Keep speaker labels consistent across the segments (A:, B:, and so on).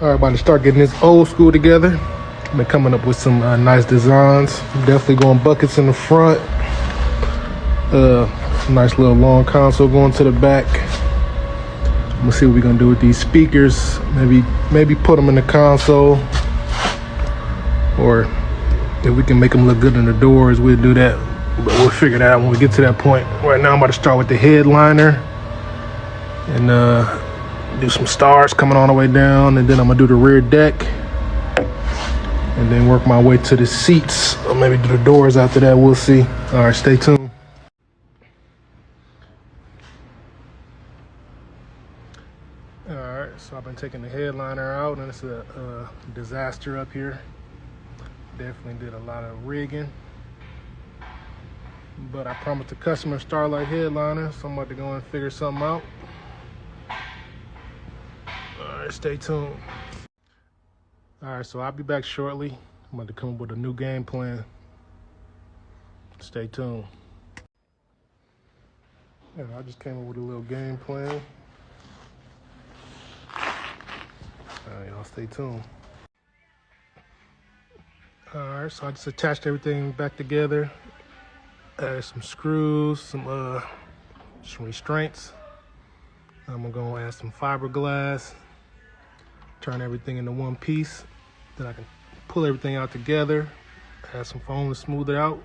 A: All right, about to start getting this old school together. Been coming up with some nice designs. Definitely going buckets in the front. Nice little long console going to the back. I'm gonna see what we're gonna do with these speakers. Maybe put them in the console, or if we can make them look good in the doors, we'll do that. But we'll figure that out when we get to that point. Right now, I'm about to start with the headliner and do some stars coming all the way down, and then I'm gonna do the rear deck, and then work my way to the seats, or maybe do the doors after that. We'll see. All right, stay tuned. All right, so I've been taking the headliner out, and it's a disaster up here. Definitely did a lot of rigging, but I promised the customer Starlight headliner, so I'm about to go and figure something out. All right, stay tuned. All right, so I'll be back shortly. I'm about to come up with a new game plan. Stay tuned. Yeah, I just came up with a little game plan. All right, y'all stay tuned. All right, so I just attached everything back together. Added some screws, some restraints. I'm gonna go add some fiberglass, turn everything into one piece. Then I can pull everything out together, add some foam to smooth it out.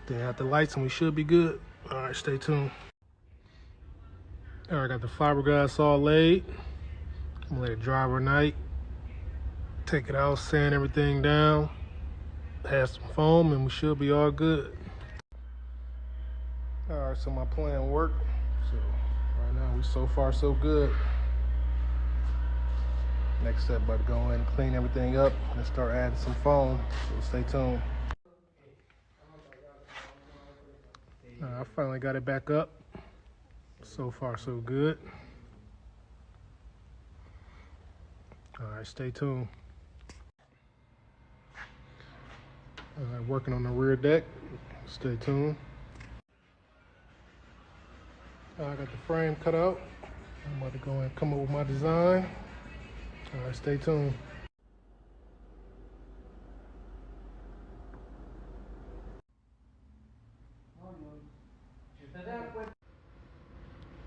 A: Then add the lights and we should be good. All right, stay tuned. All right, got the fiberglass all laid. I'm gonna let it dry overnight. Take it out, sand everything down, add some foam, and we should be all good. All right, so my plan worked. So right now, we so far so good. Next step, about to go in and clean everything up and start adding some foam. So stay tuned. I finally got it back up. So far so good. All right, stay tuned. All right, working on the rear deck. Stay tuned. I got the frame cut out. I'm about to go and come up with my design. All right, stay tuned.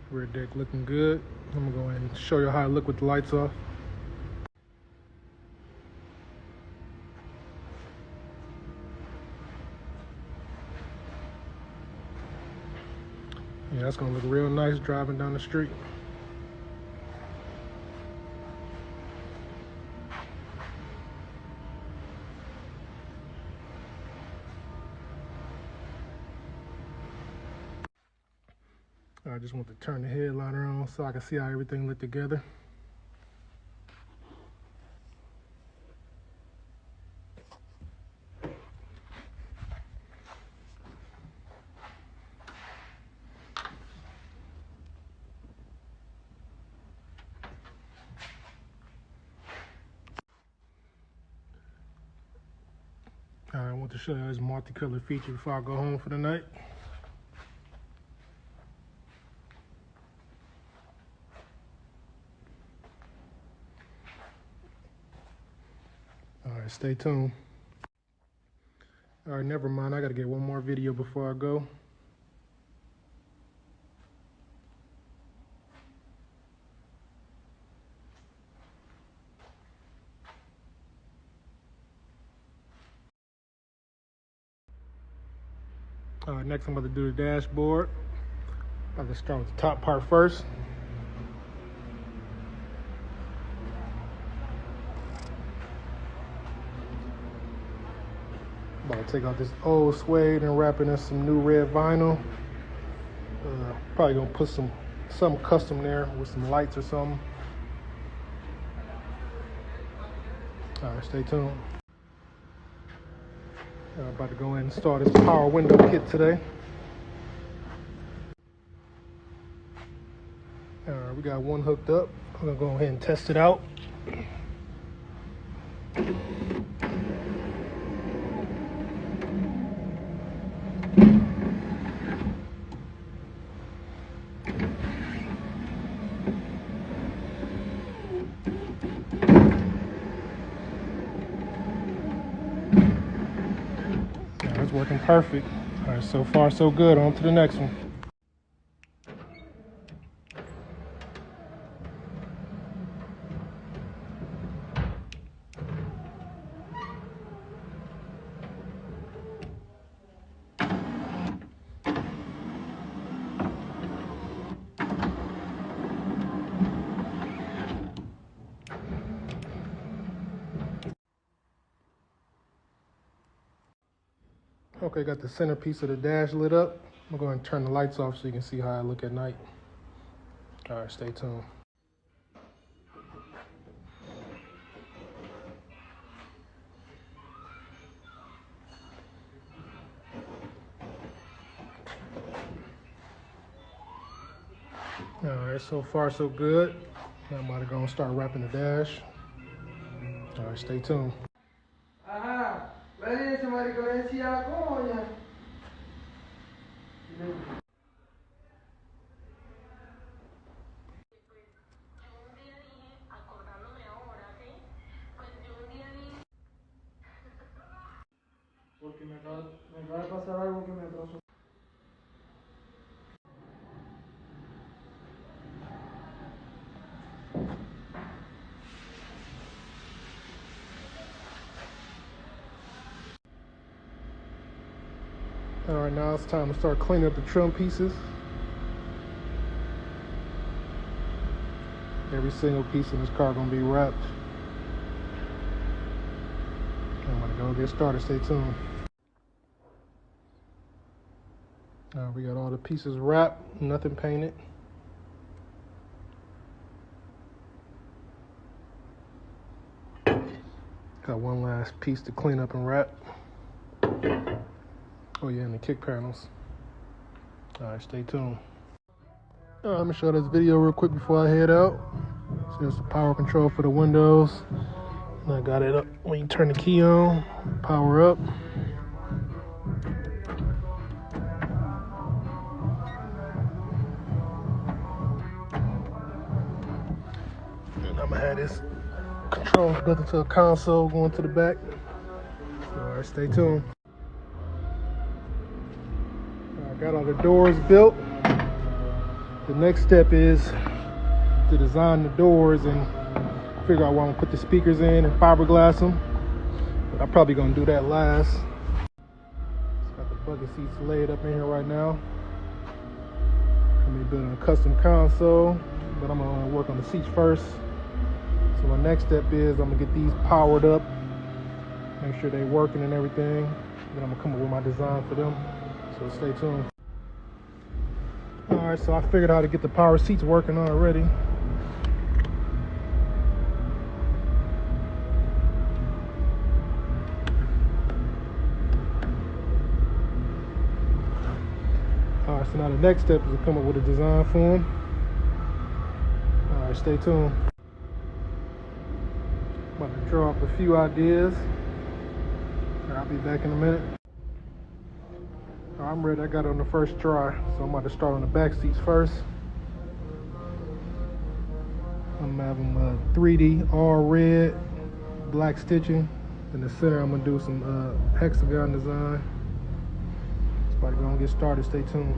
A: Rear deck looking good. I'm gonna go ahead and show you how it look with the lights off. Yeah, that's gonna look real nice driving down the street. I just want to turn the headliner on so I can see how everything lit together. I want to show you this multicolored feature before I go home for the night. All right, stay tuned. All right, never mind. I gotta get one more video before I go. Next I'm about to do the dashboard. I'm gonna start with the top part first. I'm about to take out this old suede and wrap it in some new red vinyl. Probably gonna put something custom there with some lights or something. All right, stay tuned. About to go in and install this power window kit today. All right, we got one hooked up. I'm gonna go ahead and test it out. working perfect. All right, so far so good. On to the next one. Okay, got the centerpiece of the dash lit up. I'm going to turn the lights off so you can see how I look at night. All right, stay tuned. All right, so far so good. Now I'm about to go and start wrapping the dash. All right, stay tuned.
B: Porque me acaba de pasar algo que me atrasó.
A: All right, now it's time to start cleaning up the trim pieces. Every single piece in this car gonna be wrapped. I'm gonna go get started, stay tuned. We got all the pieces wrapped, nothing painted. Got one last piece to clean up and wrap. Oh yeah, and the kick panels. All right, stay tuned. I'm gonna show this video real quick before I head out. So there's the power control for the windows. And I got it up. When you turn the key on, power up. And I'm gonna have this control built into a console going to the back. All right, stay tuned. I got all the doors built. The next step is to design the doors and figure out where I'm gonna put the speakers in and fiberglass them. But I'm probably gonna do that last. Got the bucket seats laid up in here right now. I'm gonna be building a custom console, but I'm gonna work on the seats first. So my next step is I'm gonna get these powered up, make sure they're working and everything. Then I'm gonna come up with my design for them. So stay tuned. All right, so I figured out how to get the power seats working already. All right, so now the next step is to come up with a design for them. All right, stay tuned. I'm about to draw up a few ideas. I'll be back in a minute. I'm ready, I got it on the first try. So I'm about to start on the back seats first. I'm gonna have them 3D, all red, black stitching. In the center, I'm gonna do some hexagon design. It's about to go and get started, stay tuned.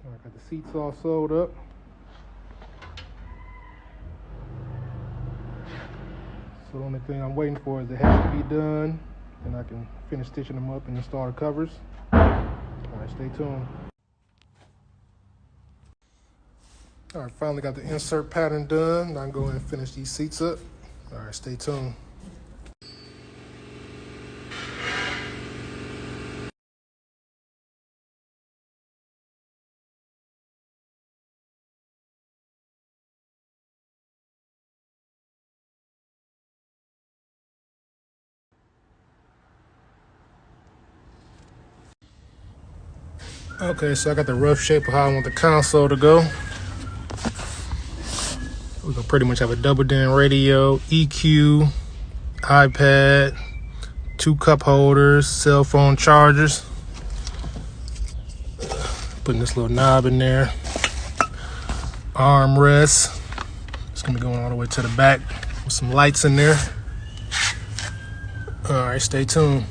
A: I got the seats all sewed up. So the only thing I'm waiting for is it has to be done, and I can finish stitching them up and install the covers. All right, stay tuned. All right, finally got the insert pattern done. Now I'm going and finish these seats up. All right, stay tuned. Okay, so I got the rough shape of how I want the console to go. We're gonna pretty much have a double DIN radio, EQ, iPad, 2 cup holders, cell phone chargers. Putting this little knob in there. Armrest. It's gonna be going all the way to the back with some lights in there. All right, stay tuned.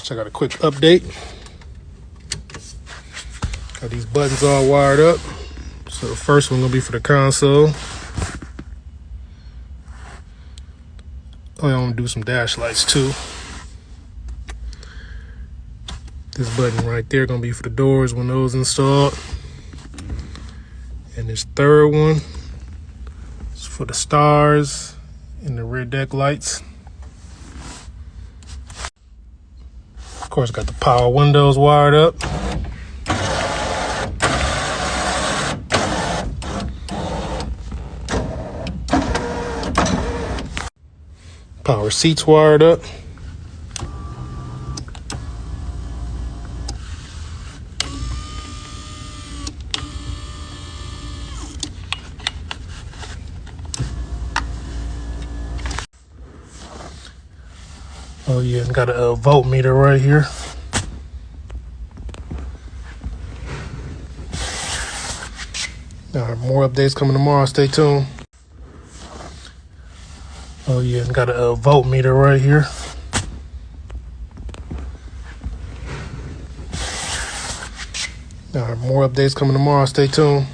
A: Check out a quick update. Got these buttons all wired up. So the first one gonna be for the console. Oh, I'm gonna do some dash lights too. This button right there gonna be for the doors when those installed. And this third one is for the stars and the rear deck lights. Of course, got the power windows wired up. Power seats wired up. Oh yeah, and got a voltmeter right here. All right, more updates coming tomorrow. Stay tuned. Oh yeah, and got a voltmeter right here. All right, more updates coming tomorrow. Stay tuned.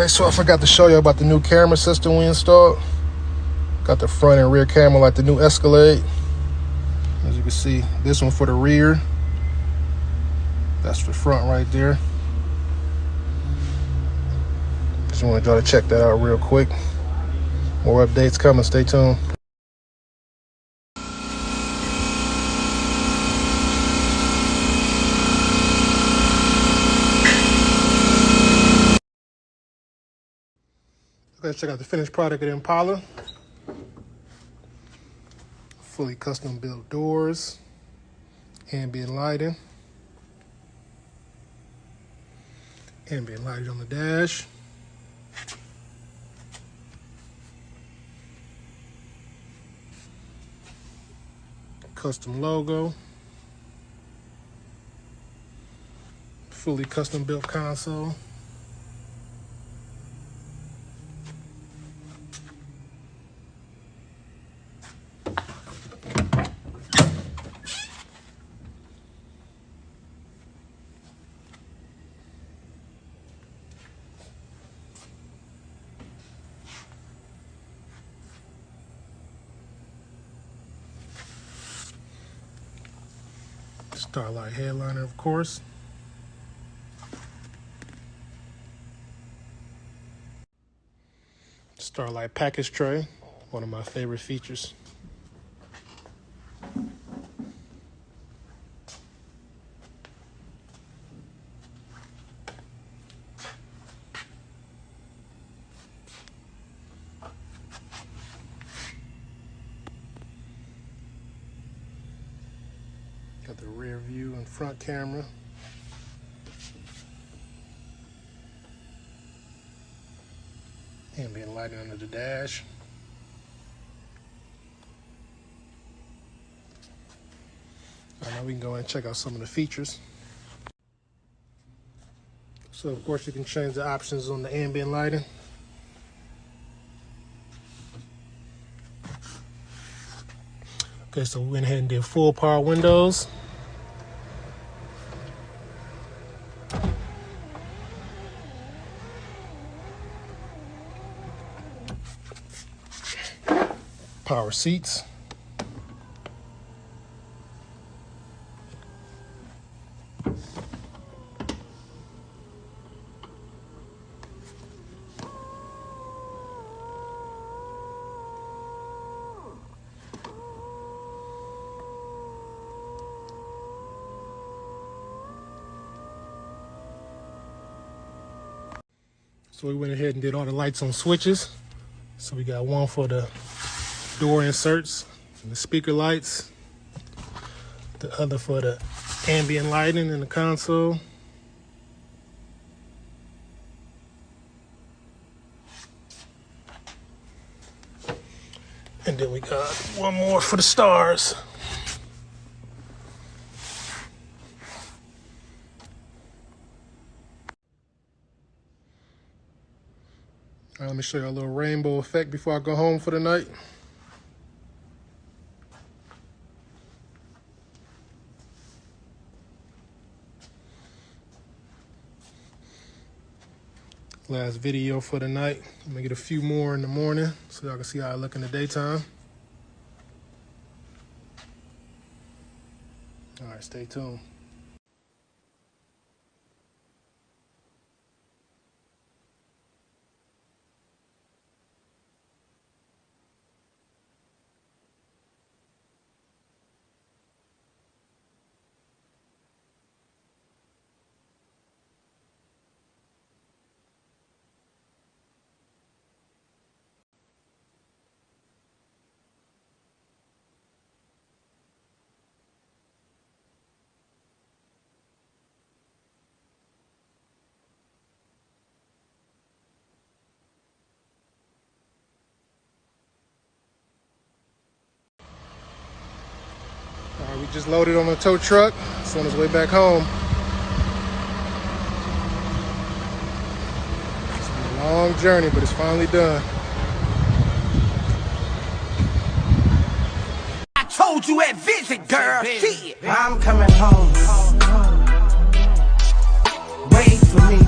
A: Okay, so I forgot to show you about the new camera system we installed. Got the front and rear camera like the new Escalade. As you can see, this one for the rear. That's the front right there. Just wanted y'all to check that out real quick. More updates coming, stay tuned. Let's check out the finished product of the Impala. Fully custom built doors, ambient lighting on the dash. Custom logo. Fully custom built console. Starlight headliner, of course. Starlight package tray, one of my favorite features. Got the rear view and front camera. Ambient lighting under the dash. Now we can go and check out some of the features. So of course you can change the options on the ambient lighting. Okay, so we went ahead and did full power windows. Power seats. So we went ahead and did all the lights on switches. So we got one for the door inserts and the speaker lights, the other for the ambient lighting in the console, and then we got one more for the stars. All right, let me show you a little rainbow effect before I go home for the night. Last video for the night. I'm gonna get a few more in the morning so y'all can see how I look in the daytime. All right, stay tuned. All right, we just loaded on a tow truck. It's on its way back home. It's been a long journey, but it's finally done.
C: I told you at visit, girl. Shit. I'm coming home. Wait for me.